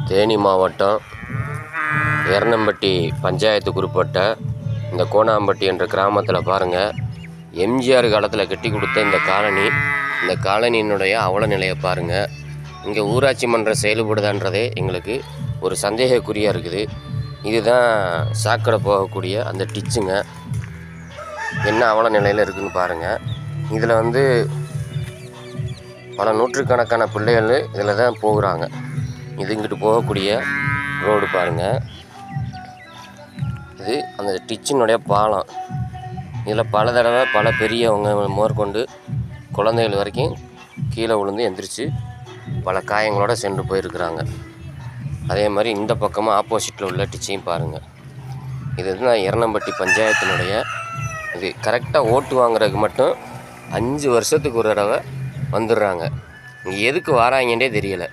தேனி மாவட்டம் எரணம்பட்டி பஞ்சாயத்துக்கு உட்பட்ட இந்த கோணாம்பட்டி என்ற கிராமத்தில் பாருங்கள், எம்ஜிஆர் காலத்தில் கட்டி கொடுத்த இந்த காலனியினுடைய அவல நிலையை பாருங்கள். இங்கே ஊராட்சி மன்றம் செயல்படுதான்றதே எங்களுக்கு ஒரு சந்தேகக்குறியாக இருக்குது. இதுதான் சாக்கடை போகக்கூடிய அந்த டிச்சுங்க. என்ன அவல நிலையில் இருக்குதுன்னு பாருங்கள். இதில் பல நூற்றுக்கணக்கான பிள்ளைகள் இதில் தான் போகிறாங்க. இது இங்கிட்டு போகக்கூடிய ரோடு பாருங்கள். இது அந்த டிச்சினுடைய பாலம். இதில் பல தடவை பல பெரியவங்க முதற்கொண்டு குழந்தைகள் வரைக்கும் கீழே விழுந்து எந்திரிச்சு பல காயங்களோடு சென்று போயிருக்கிறாங்க. அதே மாதிரி இந்த பக்கமாக ஆப்போசிட்டில் உள்ள டிச்சையும் பாருங்கள். இது நான் எரணம்பட்டி பஞ்சாயத்தினுடைய இது கரெக்டாக ஓட்டு வாங்குறதுக்கு மட்டும் 5 வருஷத்துக்கு ஒரு தடவை வந்துடுறாங்க. இங்கே எதுக்கு வராங்கன்னே தெரியலை.